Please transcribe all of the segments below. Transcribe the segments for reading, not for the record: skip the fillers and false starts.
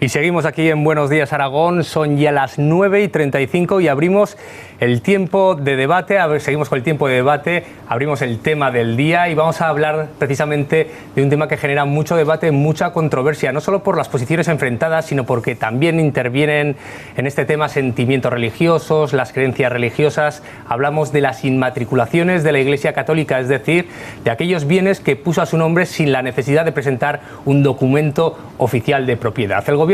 Y seguimos aquí en Buenos Días Aragón, son ya las 9:35 y abrimos el tiempo de debate, seguimos con el tiempo de debate, abrimos el tema del día y vamos a hablar precisamente de un tema que genera mucho debate, mucha controversia, no solo por las posiciones enfrentadas, sino porque también intervienen en este tema sentimientos religiosos, las creencias religiosas. Hablamos de las inmatriculaciones de la Iglesia Católica, es decir, de aquellos bienes que puso a su nombre sin la necesidad de presentar un documento oficial de propiedad. El gobierno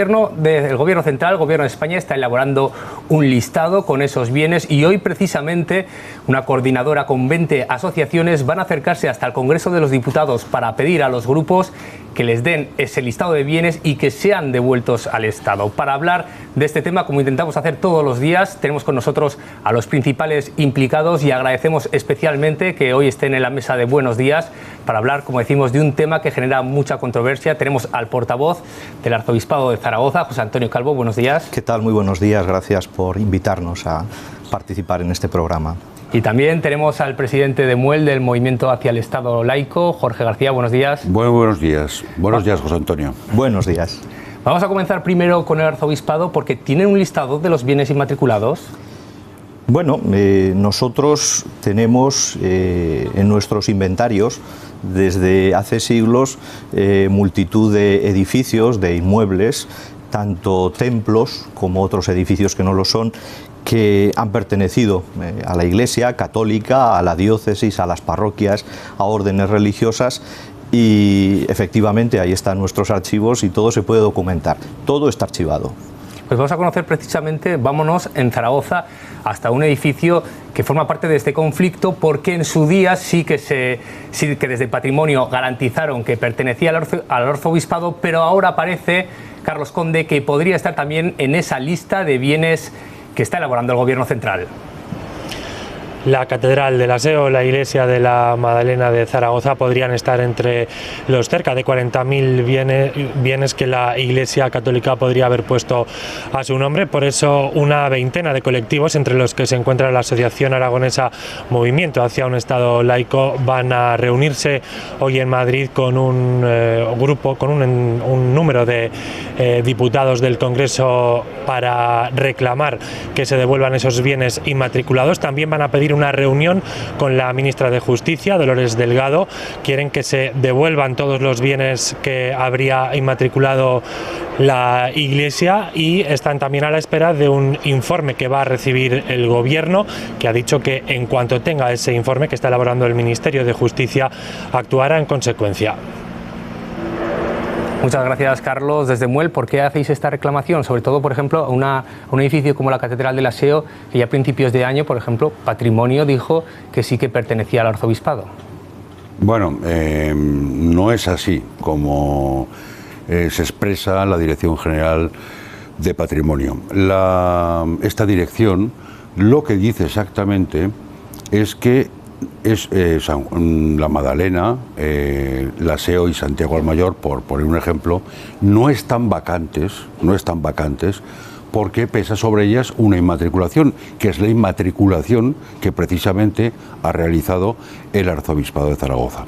central, el gobierno de España, está elaborando un listado con esos bienes y hoy precisamente una coordinadora con 20 asociaciones van a acercarse hasta el Congreso de los Diputados para pedir a los grupos que les den ese listado de bienes y que sean devueltos al Estado. Para hablar de este tema, como intentamos hacer todos los días, tenemos con nosotros a los principales implicados y agradecemos especialmente que hoy estén en la mesa de Buenos Días para hablar, como decimos, de un tema que genera mucha controversia. Tenemos al portavoz del Arzobispado de Zaragoza, José Antonio Calvo. Buenos días. ¿Qué tal? Muy buenos días. Gracias por invitarnos a participar en este programa. Y también tenemos al presidente de MUEL, del Movimiento hacia el Estado Laico, Jorge García. Buenos días. Buenos días. Buenos días, José Antonio. Buenos días. Vamos a comenzar primero con el Arzobispado porque tienen un listado de los bienes inmatriculados. Bueno, nosotros tenemos en nuestros inventarios desde hace siglos multitud de edificios, de inmuebles, tanto templos como otros edificios que no lo son, que han pertenecido a la Iglesia Católica, a la diócesis, a las parroquias, a órdenes religiosas, y efectivamente ahí están nuestros archivos y todo se puede documentar, todo está archivado. Pues vamos a conocer precisamente, vámonos en Zaragoza hasta un edificio que forma parte de este conflicto, porque en su día sí que desde Patrimonio garantizaron que pertenecía al Arzobispado, pero ahora parece, Carlos Conde, que podría estar también en esa lista de bienes que está elaborando el Gobierno central. La Catedral de la SEO, la Iglesia de la Madalena de Zaragoza podrían estar entre los cerca de 40.000 bienes que la Iglesia Católica podría haber puesto a su nombre. Por eso una veintena de colectivos, entre los que se encuentra la Asociación Aragonesa Movimiento hacia un Estado Laico, van a reunirse hoy en Madrid con un grupo, con un número de diputados del Congreso para reclamar que se devuelvan esos bienes inmatriculados. También van a pedir una reunión con la ministra de Justicia, Dolores Delgado. Quieren que se devuelvan todos los bienes que habría inmatriculado la Iglesia y están también a la espera de un informe que va a recibir el Gobierno, que ha dicho que en cuanto tenga ese informe que está elaborando el Ministerio de Justicia, actuará en consecuencia. Muchas gracias, Carlos. Desde MUEL, ¿por qué hacéis esta reclamación? Sobre todo, por ejemplo, a un edificio como la Catedral de la SEO, que ya a principios de año, por ejemplo, Patrimonio dijo que sí que pertenecía al Arzobispado. Bueno, no es así como se expresa la Dirección General de Patrimonio. Esta dirección lo que dice exactamente es que la Madalena, la SEO y Santiago el Mayor, por poner un ejemplo, no están vacantes porque pesa sobre ellas una inmatriculación, que es la inmatriculación que precisamente ha realizado el Arzobispado de Zaragoza.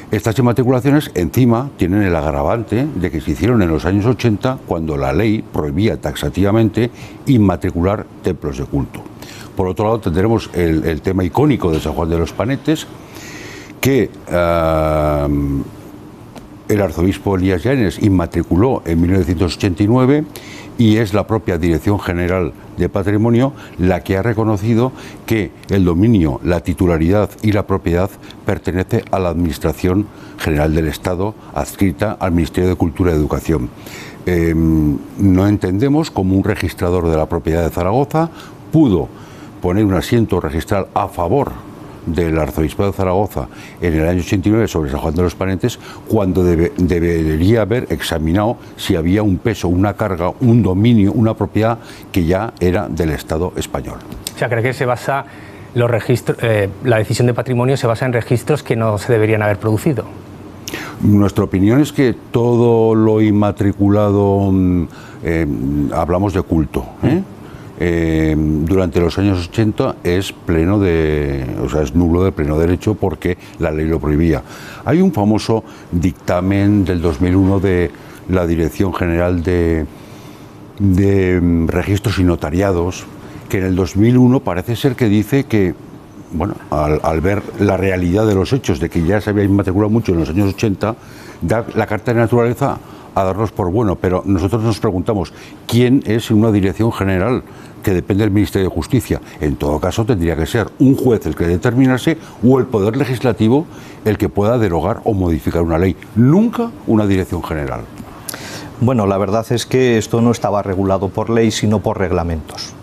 Estas inmatriculaciones encima tienen el agravante de que se hicieron en los años 80, cuando la ley prohibía taxativamente inmatricular templos de culto. Por otro lado, tendremos el tema icónico de San Juan de los Panetes, que el arzobispo Elías Llanes inmatriculó en 1989 y es la propia Dirección General de Patrimonio la que ha reconocido que el dominio, la titularidad y la propiedad pertenece a la Administración General del Estado, adscrita al Ministerio de Cultura y Educación. No entendemos cómo un registrador de la propiedad de Zaragoza pudo poner un asiento registral a favor del Arzobispado de Zaragoza en el año 89 sobre San Juan de los Panetes, cuando debería haber examinado si había un peso, una carga, un dominio, una propiedad que ya era del Estado español. O sea, ¿cree que se basa los registros, la decisión de Patrimonio se basa en registros que no se deberían haber producido? Nuestra opinión es que todo lo inmatriculado, hablamos de culto, durante los años 80 es nulo de pleno derecho porque la ley lo prohibía. Hay un famoso dictamen del 2001 de la Dirección General de de registros y notariados, que en el 2001 parece ser que dice que, bueno, al ver la realidad de los hechos, de que ya se había inmatriculado mucho en los años 80, da la Carta de Naturaleza a darlos por bueno, pero nosotros nos preguntamos, ¿quién es una dirección general que depende del Ministerio de Justicia? En todo caso tendría que ser un juez el que determinase o el Poder Legislativo el que pueda derogar o modificar una ley, nunca una dirección general. Bueno, la verdad es que esto no estaba regulado por ley, sino por reglamentos.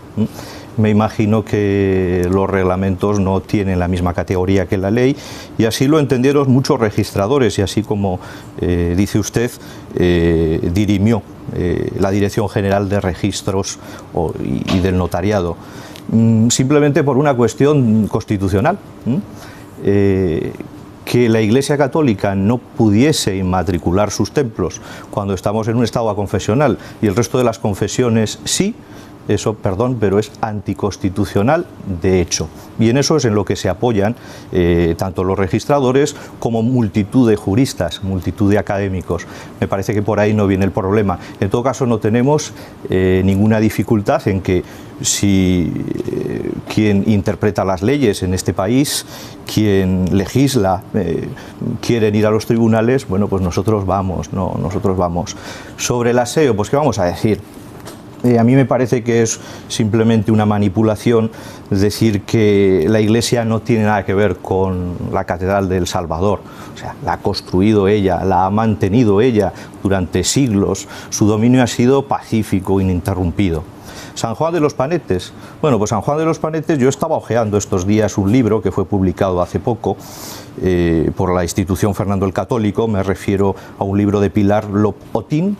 Me imagino que los reglamentos no tienen la misma categoría que la ley y así lo entendieron muchos registradores y así como dice usted, dirimió la Dirección General de Registros y del Notariado, simplemente por una cuestión constitucional. Que la Iglesia Católica no pudiese inmatricular sus templos cuando estamos en un estado aconfesional y el resto de las confesiones sí, eso, perdón, pero es anticonstitucional de hecho. Y en eso es en lo que se apoyan tanto los registradores como multitud de juristas, multitud de académicos. Me parece que por ahí no viene el problema. En todo caso, no tenemos ninguna dificultad en que si quien interpreta las leyes en este país, quien legisla, quieren ir a los tribunales, bueno, pues nosotros vamos, ¿no? Nosotros vamos. Sobre el aseo, pues ¿qué vamos a decir? A mí me parece que es simplemente una manipulación decir que la Iglesia no tiene nada que ver con la Catedral de El Salvador. O sea, la ha construido ella, la ha mantenido ella durante siglos. Su dominio ha sido pacífico, ininterrumpido. San Juan de los Panetes. Bueno, pues San Juan de los Panetes, yo estaba hojeando estos días un libro que fue publicado hace poco por la institución Fernando el Católico. Me refiero a un libro de Pilar Lop-Otín,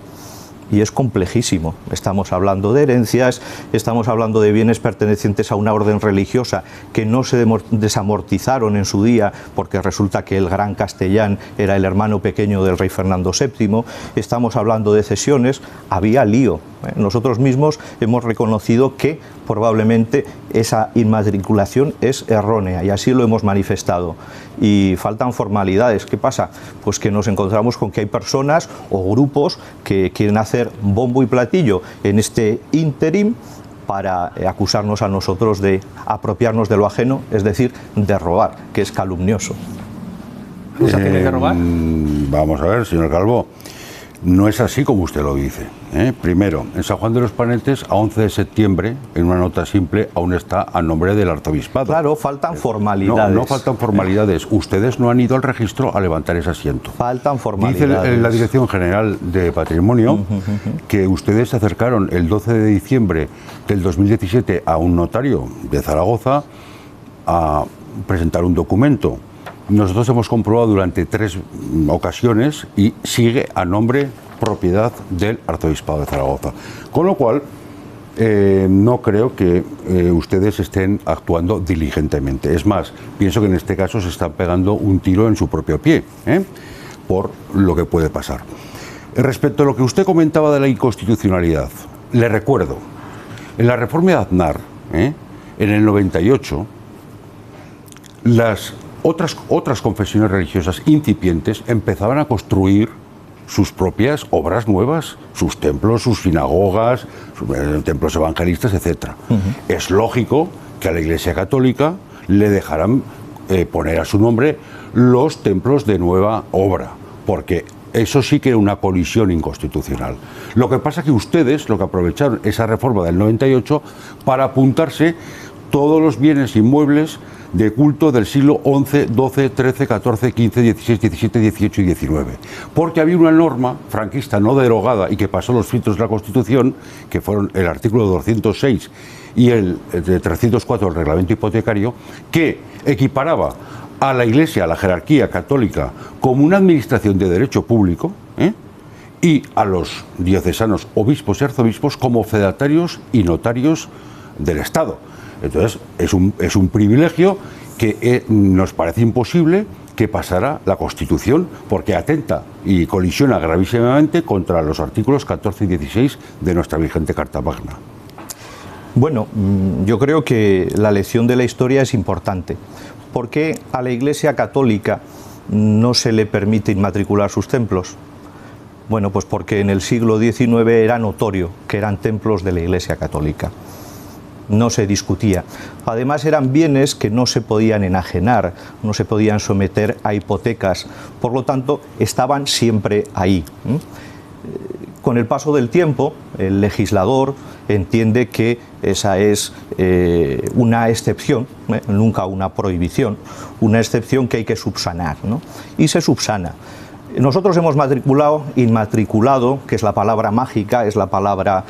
y es complejísimo. Estamos hablando de herencias, estamos hablando de bienes pertenecientes a una orden religiosa que no se desamortizaron en su día porque resulta que el Gran Castellán era el hermano pequeño del rey Fernando VII, estamos hablando de cesiones, había lío. Nosotros mismos hemos reconocido que probablemente esa inmatriculación es errónea y así lo hemos manifestado. Y faltan formalidades. ¿Qué pasa? Pues que nos encontramos con que hay personas o grupos que quieren hacer bombo y platillo en este ínterim para acusarnos a nosotros de apropiarnos de lo ajeno, es decir, de robar, que es calumnioso. ¿Acusaciones de robar? Vamos a ver, señor Calvo. No es así como usted lo dice. Primero, en San Juan de los Panetes, a 11 de septiembre, en una nota simple, aún está a nombre del arzobispado. Claro, faltan formalidades. No faltan formalidades. Ustedes no han ido al registro a levantar ese asiento. Faltan formalidades. Dice la Dirección General de Patrimonio que ustedes se acercaron el 12 de diciembre del 2017 a un notario de Zaragoza a presentar un documento. Nosotros hemos comprobado durante 3 ocasiones y sigue a nombre propiedad del Arzobispado de Zaragoza. Con lo cual, no creo que ustedes estén actuando diligentemente. Es más, pienso que en este caso se están pegando un tiro en su propio pie, por lo que puede pasar. Respecto a lo que usted comentaba de la inconstitucionalidad, le recuerdo, en la reforma de Aznar, en el 98, las otras confesiones religiosas incipientes empezaban a construir sus propias obras nuevas, sus templos, sus sinagogas, sus templos evangelistas, etc. Es lógico que a la Iglesia Católica le dejaran poner a su nombre los templos de nueva obra, porque eso sí que era una colisión inconstitucional. Lo que pasa es que ustedes lo que aprovecharon esa reforma del 98 para apuntarse todos los bienes inmuebles de culto del siglo XI, XII, XIII, XIV, XV, XVI, XVII, XVIII y XIX. Porque había una norma franquista no derogada y que pasó los filtros de la Constitución, que fueron el artículo 206 y el de 304 del reglamento hipotecario, que equiparaba a la Iglesia, a la jerarquía católica, como una administración de derecho público, y a los diocesanos, obispos y arzobispos como fedatarios y notarios del Estado. Entonces, es un privilegio que nos parece imposible que pasara la Constitución, porque atenta y colisiona gravísimamente contra los artículos 14 y 16 de nuestra vigente Carta Magna. Bueno, yo creo que la lección de la historia es importante. ¿Por qué a la Iglesia Católica no se le permite inmatricular sus templos? Bueno, pues porque en el siglo XIX era notorio que eran templos de la Iglesia Católica. No se discutía. Además eran bienes que no se podían enajenar, no se podían someter a hipotecas, por lo tanto estaban siempre ahí. Con el paso del tiempo, el legislador entiende que esa es una excepción, nunca una prohibición, una excepción que hay que subsanar, ¿no? Y se subsana. Nosotros hemos inmatriculado, que es la palabra mágica, es la palabra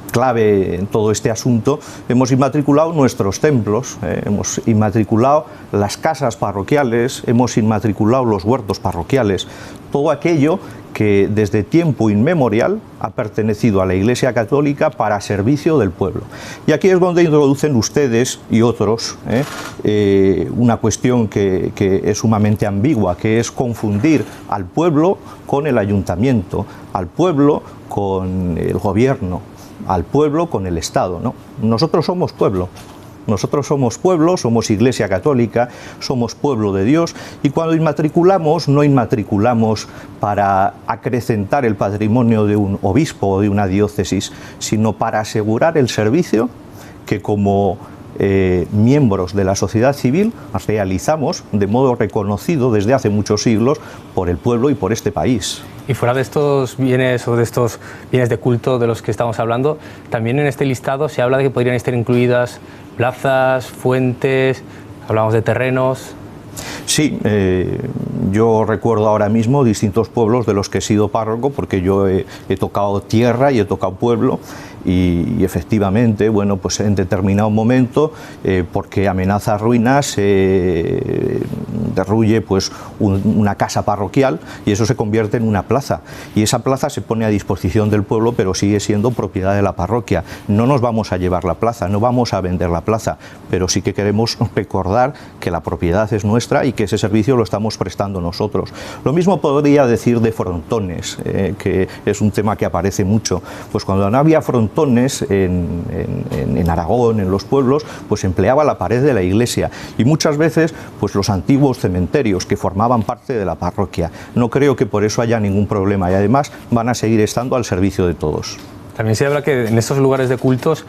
clave en todo este asunto, hemos inmatriculado nuestros templos, hemos inmatriculado las casas parroquiales, hemos inmatriculado los huertos parroquiales, todo aquello que desde tiempo inmemorial ha pertenecido a la Iglesia Católica para servicio del pueblo. Y aquí es donde introducen ustedes y otros una cuestión que es sumamente ambigua, que es confundir al pueblo con el ayuntamiento, al pueblo con el gobierno, al pueblo con el Estado, ¿no? Nosotros somos pueblo. Nosotros somos pueblo, somos Iglesia Católica, somos pueblo de Dios, y cuando inmatriculamos, no inmatriculamos para acrecentar el patrimonio de un obispo o de una diócesis, sino para asegurar el servicio que como miembros de la sociedad civil realizamos de modo reconocido desde hace muchos siglos por el pueblo y por este país. Y fuera de estos bienes o de estos bienes de culto de los que estamos hablando, también en este listado se habla de que podrían estar incluidas plazas, fuentes, hablamos de terrenos. Sí, yo recuerdo ahora mismo distintos pueblos de los que he sido párroco, porque yo he tocado tierra y he tocado pueblo, y efectivamente, bueno, pues en determinado momento, porque amenaza ruinas, derruye pues una casa parroquial y eso se convierte en una plaza, y esa plaza se pone a disposición del pueblo, pero sigue siendo propiedad de la parroquia. No nos vamos a llevar la plaza, no vamos a vender la plaza, pero sí que queremos recordar que la propiedad es nuestra y que ese servicio lo estamos prestando nosotros. Lo mismo podría decir de frontones, que es un tema que aparece mucho. Pues cuando no había frontones en Aragón, en los pueblos, pues se empleaba la pared de la iglesia, y muchas veces pues los antiguos cementerios que formaban parte de la parroquia. No creo que por eso haya ningún problema, y además van a seguir estando al servicio de todos. También se habla que en estos lugares de cultos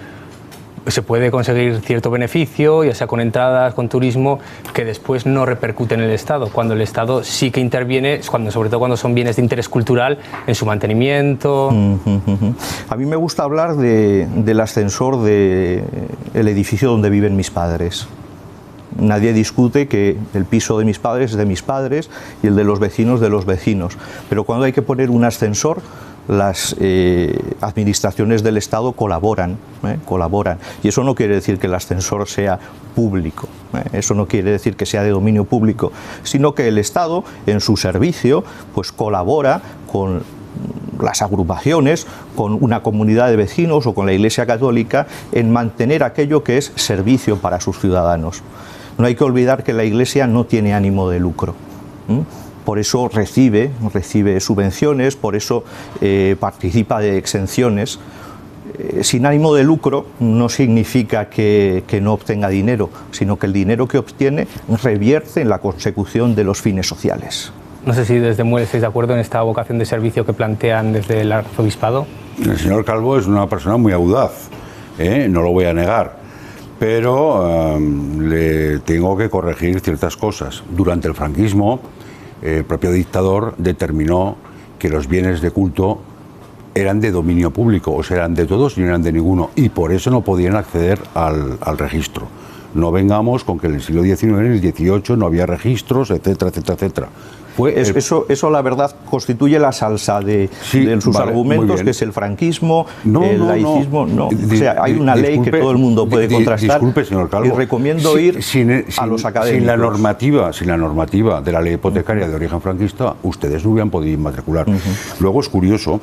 se puede conseguir cierto beneficio, ya sea con entradas, con turismo, que después no repercute en el Estado, cuando el Estado sí que interviene, sobre todo cuando son bienes de interés cultural, en su mantenimiento. A mí me gusta hablar del ascensor del edificio donde viven mis padres. Nadie discute que el piso de mis padres es de mis padres y el de los vecinos, pero cuando hay que poner un ascensor, las administraciones del Estado colaboran, y eso no quiere decir que el ascensor sea público, eso no quiere decir que sea de dominio público, sino que el Estado en su servicio pues colabora con las agrupaciones, con una comunidad de vecinos o con la Iglesia Católica en mantener aquello que es servicio para sus ciudadanos. No hay que olvidar que la Iglesia no tiene ánimo de lucro. Por eso recibe subvenciones, por eso participa de exenciones. Sin ánimo de lucro no significa que no obtenga dinero, sino que el dinero que obtiene revierte en la consecución de los fines sociales. No sé si desde MUEL estáis de acuerdo en esta vocación de servicio que plantean desde el arzobispado. El señor Calvo es una persona muy audaz, no lo voy a negar, pero le tengo que corregir ciertas cosas. Durante el franquismo, el propio dictador determinó que los bienes de culto eran de dominio público, o sea, eran de todos y no eran de ninguno, y por eso no podían acceder al registro. No vengamos con que en el siglo XIX, en el XVIII no había registros, etcétera, etcétera, etcétera. Eso la verdad constituye la salsa de sus argumentos, que es el franquismo, el laicismo. No. O sea, hay una ley que todo el mundo puede contrastar. Disculpe, señor Calvo, y recomiendo ir a los académicos. Sin la normativa de la ley hipotecaria de origen franquista, ustedes no hubieran podido inmatricular. Luego es curioso,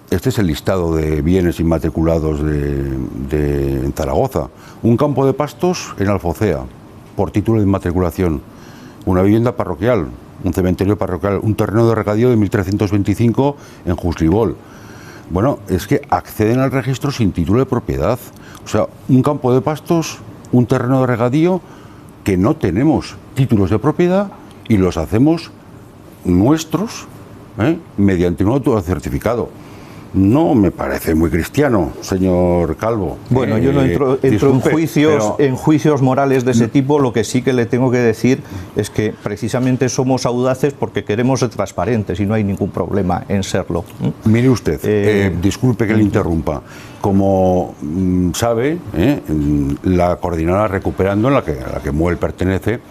este es el listado de bienes inmatriculados en Zaragoza. Un campo de pastos en Alfocea, por título de inmatriculación. Una vivienda parroquial, un cementerio parroquial, un terreno de regadío de 1325 en Juslibol. Bueno, es que acceden al registro sin título de propiedad. O sea, un campo de pastos, un terreno de regadío que no tenemos títulos de propiedad y los hacemos nuestros, mediante un autocertificado. No me parece muy cristiano, señor Calvo. Bueno, yo no entro en juicios morales de ese tipo. Lo que sí que le tengo que decir es que precisamente somos audaces porque queremos ser transparentes y no hay ningún problema en serlo. Mire usted, disculpe que le interrumpa. Como sabe, la coordinadora Recuperando, a la que MUEL pertenece,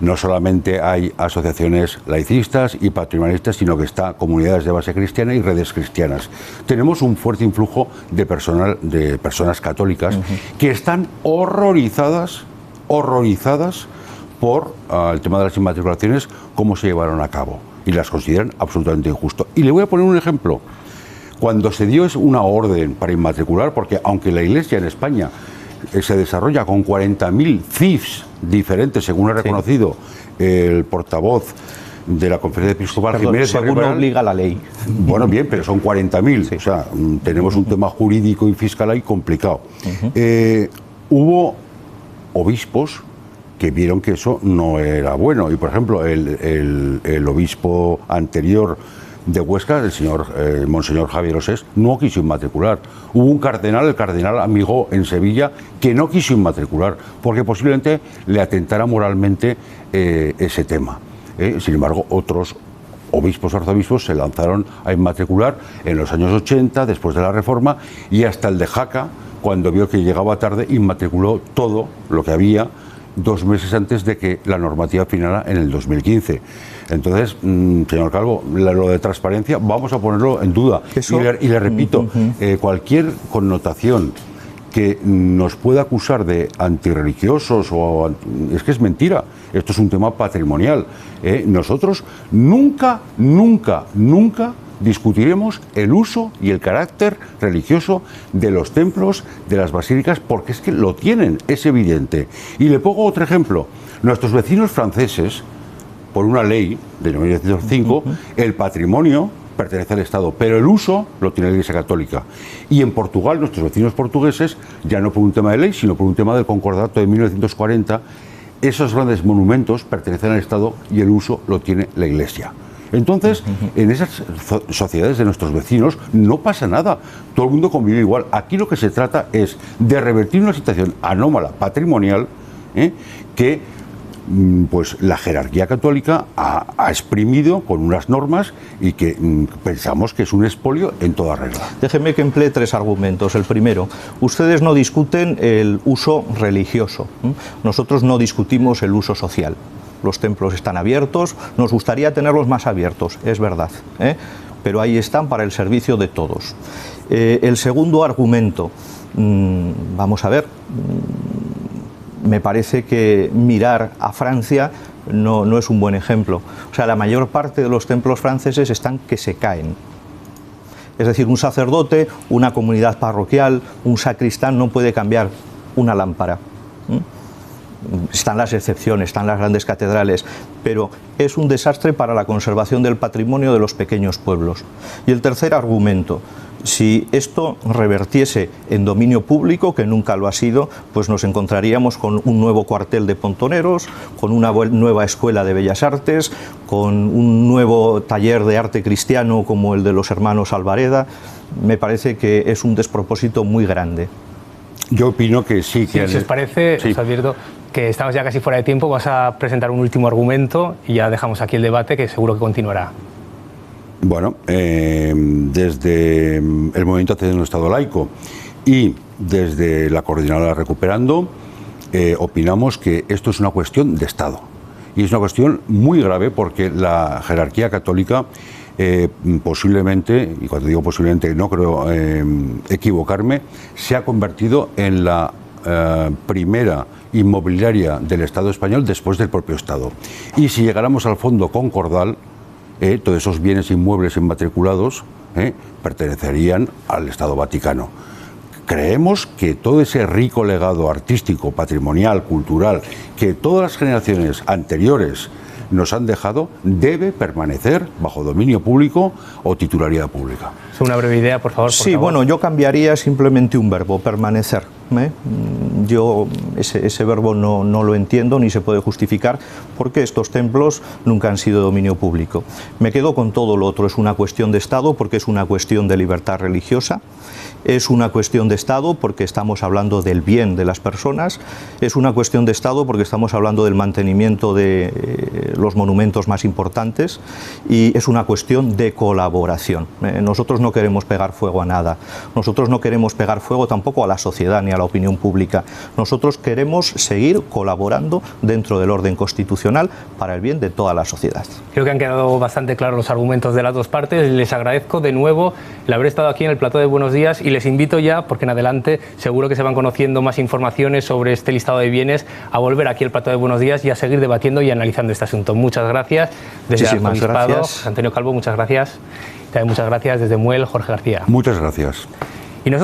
no solamente hay asociaciones laicistas y patrimonialistas, sino que está comunidades de base cristiana y redes cristianas. Tenemos un fuerte influjo de personas católicas que están horrorizadas por el tema de las inmatriculaciones, cómo se llevaron a cabo, y las consideran absolutamente injusto. Y le voy a poner un ejemplo. Cuando se dio una orden para inmatricular, porque aunque la Iglesia en España se desarrolla con 40.000 CIFs diferentes, según ha reconocido el portavoz de la Conferencia Episcopal, Jiménez según Barribal, obliga la ley. Bueno, bien, pero son 40.000. Sí. O sea, tenemos un tema jurídico y fiscal ahí complicado. Hubo obispos que vieron que eso no era bueno. Y, por ejemplo, el obispo anterior de Huesca, el monseñor Javier Osés, no quiso inmatricular. Hubo un cardenal, el cardenal Amigó en Sevilla, que no quiso inmatricular, porque posiblemente le atentara moralmente ese tema. Sin embargo, otros obispos, arzobispos, se lanzaron a inmatricular en los años 80, después de la Reforma, y hasta el de Jaca, cuando vio que llegaba tarde, inmatriculó todo lo que había 2 meses antes de que la normativa finara en el 2015. Entonces, señor Calvo, lo de transparencia vamos a ponerlo en duda. Y le repito, cualquier connotación que nos pueda acusar de antirreligiosos es que es mentira. Esto es un tema patrimonial. Nosotros nunca discutiremos el uso y el carácter religioso de los templos, de las basílicas, porque es que lo tienen, es evidente. Y le pongo otro ejemplo. Nuestros vecinos franceses, por una ley de 1905, el patrimonio pertenece al Estado, pero el uso lo tiene la Iglesia Católica. Y en Portugal, nuestros vecinos portugueses, ya no por un tema de ley, sino por un tema del concordato de 1940, esos grandes monumentos pertenecen al Estado y el uso lo tiene la Iglesia. Entonces, en esas sociedades de nuestros vecinos no pasa nada, todo el mundo convive igual. Aquí lo que se trata es de revertir una situación anómala patrimonial que pues la jerarquía católica ha exprimido con unas normas y que pensamos que es un expolio en toda regla. Déjeme que emplee 3 argumentos. El primero, ustedes no discuten el uso religioso, nosotros no discutimos el uso social. Los templos están abiertos, nos gustaría tenerlos más abiertos, es verdad, pero ahí están para el servicio de todos. El segundo argumento, vamos a ver, me parece que mirar a Francia no es un buen ejemplo. O sea, la mayor parte de los templos franceses están que se caen. Es decir, un sacerdote, una comunidad parroquial, un sacristán no puede cambiar una lámpara. Están las excepciones, están las grandes catedrales, pero es un desastre para la conservación del patrimonio de los pequeños pueblos. Y el tercer argumento, si esto revertiese en dominio público, que nunca lo ha sido, pues nos encontraríamos con un nuevo cuartel de pontoneros, con una nueva escuela de bellas artes, con un nuevo taller de arte cristiano como el de los hermanos Alvareda. Me parece que es un despropósito muy grande. Yo opino que sí. Si os parece, os advierto que estamos ya casi fuera de tiempo. Vas a presentar un último argumento y ya dejamos aquí el debate, que seguro que continuará. Bueno, desde el Movimiento Hacia un Estado Laico y desde la Coordinadora Recuperando, opinamos que esto es una cuestión de Estado. Y es una cuestión muy grave porque la jerarquía católica posiblemente, y cuando digo posiblemente no creo equivocarme, se ha convertido en la primera inmobiliaria del Estado español después del propio Estado. Y si llegáramos al fondo concordal, todos esos bienes inmuebles inmatriculados pertenecerían al Estado Vaticano. Creemos que todo ese rico legado artístico, patrimonial, cultural, que todas las generaciones anteriores nos han dejado debe permanecer bajo dominio público o titularidad pública. Es una breve idea, por favor. Sí, bueno, yo cambiaría simplemente un verbo, permanecer. Yo ese verbo no lo entiendo ni se puede justificar porque estos templos nunca han sido dominio público. Me quedo con todo lo otro, es una cuestión de Estado porque es una cuestión de libertad religiosa, es una cuestión de Estado porque estamos hablando del bien de las personas, es una cuestión de Estado porque estamos hablando del mantenimiento de los monumentos más importantes y es una cuestión de colaboración. Nosotros no queremos pegar fuego a nada, nosotros no queremos pegar fuego tampoco a la sociedad ni a la opinión pública. Nosotros queremos seguir colaborando dentro del orden constitucional para el bien de toda la sociedad. Creo que han quedado bastante claros los argumentos de las dos partes. Les agradezco de nuevo el haber estado aquí en el plató de Buenos Días y les invito ya, porque en adelante seguro que se van conociendo más informaciones sobre este listado de bienes, a volver aquí al plató de Buenos Días y a seguir debatiendo y analizando este asunto. Muchas gracias. Desde Muchísimas gracias. Antonio Calvo, muchas gracias. También muchas gracias desde Muel, Jorge García. Muchas gracias.